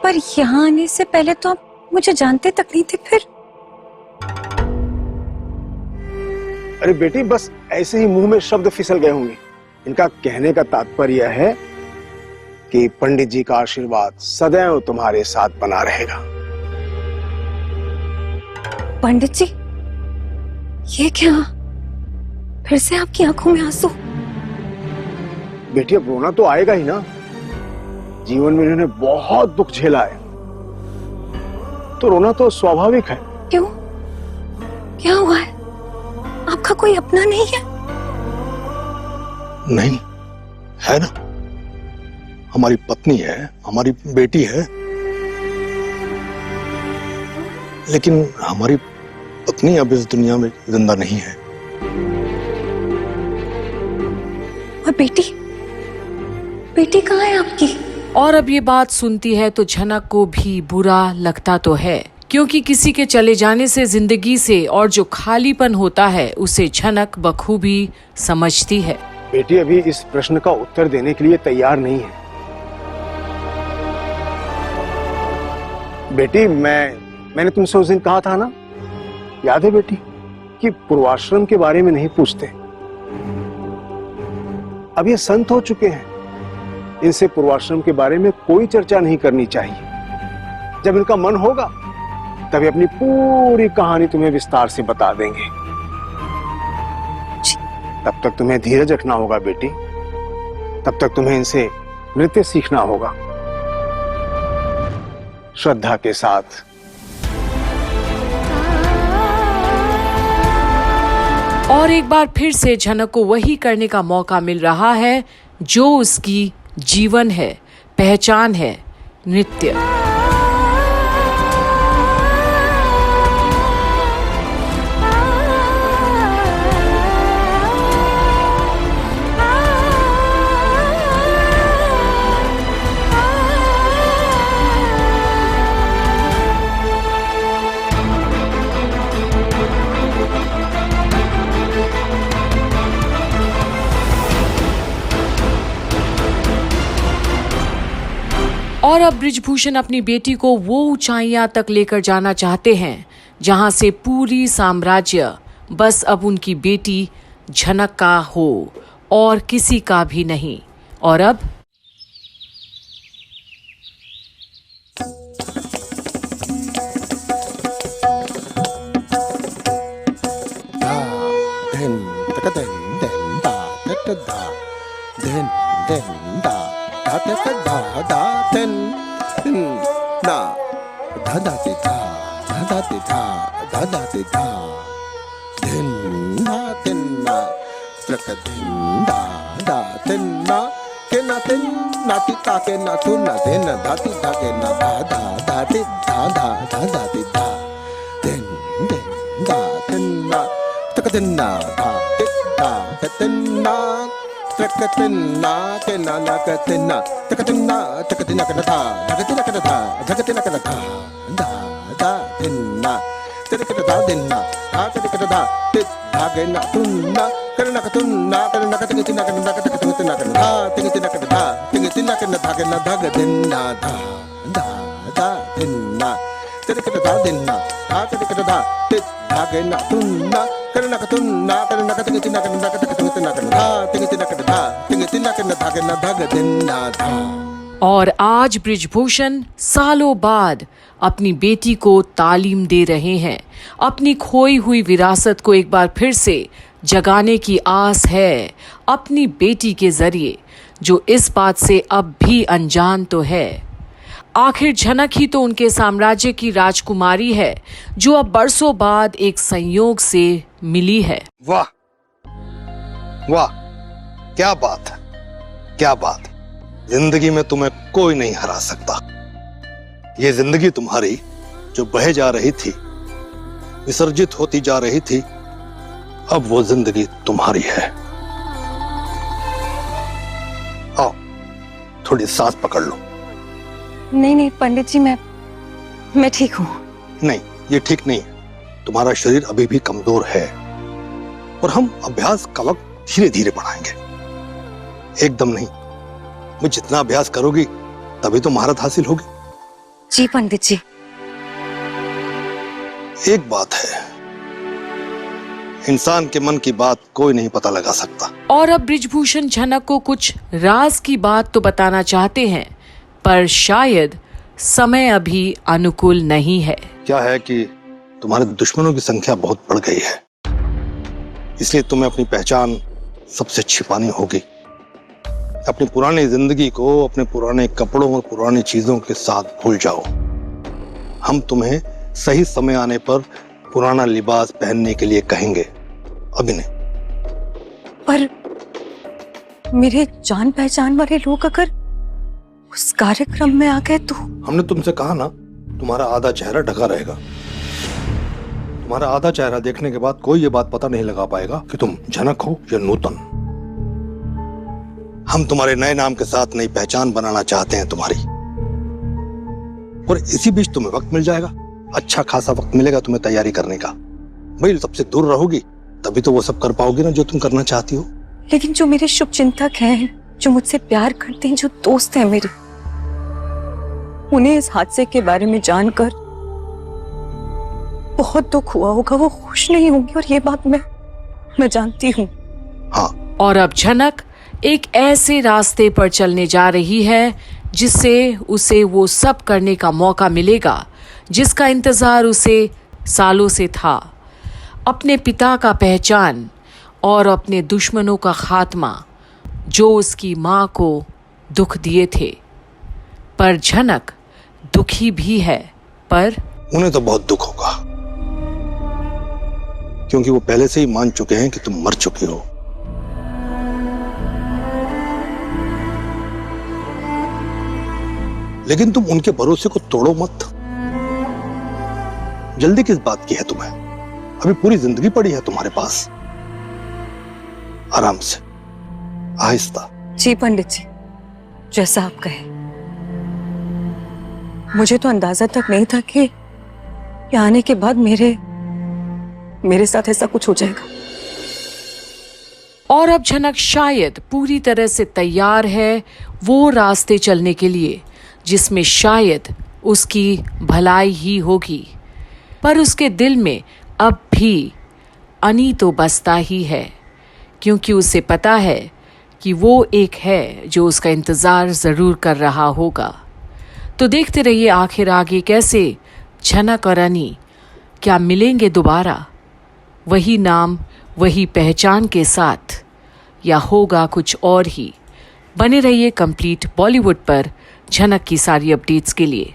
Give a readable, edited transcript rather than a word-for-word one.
पर यहाँ आने से पहले तो आप मुझे जानते तक नहीं थे। फिर अरे बेटी, बस ऐसे ही मुंह में शब्द फिसल गए होंगे। इनका कहने का तात्पर्य है कि पंडित जी का आशीर्वाद सदैव तुम्हारे साथ बना रहेगा। पंडित जी, ये क्या? फिर से आपकी आंखों में आंसू? बेटी, अब रोना तो आएगा ही ना। जीवन में इन्होंने बहुत दुख झेला है, तो रोना तो स्वाभाविक है। क्यों? क्या हुआ है? आपका कोई अपना नहीं है? नहीं है ना, हमारी पत्नी है, हमारी बेटी है, लेकिन हमारी पत्नी अब इस दुनिया में जिंदा नहीं है। और बेटी? बेटी कहाँ है आपकी? और अब ये बात सुनती है तो झनक को भी बुरा लगता तो है, क्योंकि किसी के चले जाने से जिंदगी से और जो खालीपन होता है उसे झनक बखूबी समझती है। बेटी अभी इस प्रश्न का उत्तर देने के लिए तैयार नहीं है। बेटी, मैंने तुमसे उस दिन कहा था ना, याद है बेटी, कि पूर्वाश्रम के बारे में नहीं पूछते। अब ये संत हो चुके हैं, इनसे पूर्वाश्रम के बारे में कोई चर्चा नहीं करनी चाहिए। जब इनका मन होगा तभी अपनी पूरी कहानी तुम्हें विस्तार से बता देंगे। तब तक तुम्हें धीरज रखना होगा बेटी। तब तक तुम्हें इनसे नृत्य सीखना होगा श्रद्धा के साथ। और एक बार फिर से झनक को वही करने का मौका मिल रहा है जो उसकी जीवन है, पहचान है, नृत्य। और अब बृजभूषण अपनी बेटी को वो ऊंचाइयां तक लेकर जाना चाहते हैं जहां से पूरी साम्राज्य बस अब उनकी बेटी झनक का हो और किसी का भी नहीं। और अब और आज बृजभूषण सालों बाद अपनी बेटी को तालीम दे रहे हैं। अपनी खोई हुई विरासत को एक बार फिर से जगाने की आस है अपनी बेटी के जरिए, जो इस बात से अब भी अनजान तो है। आखिर झनक ही तो उनके साम्राज्य की राजकुमारी है जो अब बरसों बाद एक संयोग से मिली है। वाह वाह, क्या बात है, क्या बात। जिंदगी में तुम्हें कोई नहीं हरा सकता। ये जिंदगी तुम्हारी जो बहे जा रही थी, विसर्जित होती जा रही थी, अब वो जिंदगी तुम्हारी है। आओ थोड़ी सांस पकड़ लो। नहीं पंडित जी, मैं ठीक हूँ। नहीं, ये ठीक नहीं है। तुम्हारा शरीर अभी भी कमजोर है और हम अभ्यास का वक्त धीरे धीरे बढ़ाएंगे, एकदम नहीं। मैं जितना अभ्यास करोगी तभी तो महारत हासिल होगी। जी पंडित जी। एक बात है, इंसान के मन की बात कोई नहीं पता लगा सकता। और अब बृजभूषण झनक को कुछ राज की बात तो बताना चाहते हैं, पर शायद समय अभी अनुकूल नहीं है। क्या है कि तुम्हारे दुश्मनों की संख्या बहुत बढ़ गई है, इसलिए तुम्हें अपनी पहचान सबसे छिपानी होगी। अपनी पुरानी जिंदगी को अपने पुराने कपड़ों और पुरानी चीजों के साथ भूल जाओ। हम तुम्हें सही समय आने पर पुराना लिबास पहनने के लिए कहेंगे, अभी नहीं। पर मेरे जान पहचान वाले लोग अगर उस कार्यक्रम में आ गए तो? हमने तुमसे कहा ना, तुम्हारा आधा चेहरा ढका रहेगा। तुम्हारा आधा चेहरा देखने के बाद कोई ये बात पता नहीं लगा पाएगा कि तुम झनक हो या नूतन। हम तुम्हारे नए नाम के साथ नई पहचान बनाना चाहते हैं तुम्हारी, और इसी बीच तुम्हें वक्त मिल जाएगा, अच्छा खासा वक्त मिलेगा तुम्हें तैयारी करने का। भाई सबसे दूर रहोगी तभी तो वो सब कर पाओगी ना जो तुम करना चाहती हो। लेकिन जो मेरे शुभ चिंतक हैं, जो मुझसे प्यार करते हैं, जो दोस्त हैं मेरे, उन्हें इस हादसे के बारे में जानकर बहुत दुख हुआ होगा, वो खुश नहीं होंगे, और ये बात मैं जानती हूँ। हाँ। और अब झनक एक ऐसे रास्ते पर चलने जा रही है जिससे उसे वो सब करने का मौका मिलेगा जिसका इंतजार उसे सालों से था। अपने पिता का पहचान और अपने दुश्मनों का खात्मा, जो उसकी मां को दुख दिए थे। पर झनक दुखी भी है, पर उन्हें तो बहुत दुख होगा, क्योंकि वो पहले से ही मान चुके हैं कि तुम मर चुकी हो। लेकिन तुम उनके भरोसे को तोड़ो मत। जल्दी किस बात की है तुम्हें? अभी पूरी जिंदगी पड़ी है तुम्हारे पास। आराम से, आहिस्ता। जी पंडित जी, जैसा आप कहें। मुझे तो अंदाजा तक नहीं था कि आने के बाद मेरे साथ ऐसा कुछ हो जाएगा। और अब झनक शायद पूरी तरह से तैयार है वो रास्ते चलने के लिए जिसमें शायद उसकी भलाई ही होगी। पर उसके दिल में अब भी अनी तो बसता ही है, क्योंकि उसे पता है कि वो एक है जो उसका इंतजार जरूर कर रहा होगा। तो देखते रहिए आखिर आगे कैसे झनक और अनी क्या मिलेंगे दोबारा, वही नाम वही पहचान के साथ, या होगा कुछ और ही। बने रहिए कंप्लीट बॉलीवुड पर झनक की सारी अपडेट्स के लिए।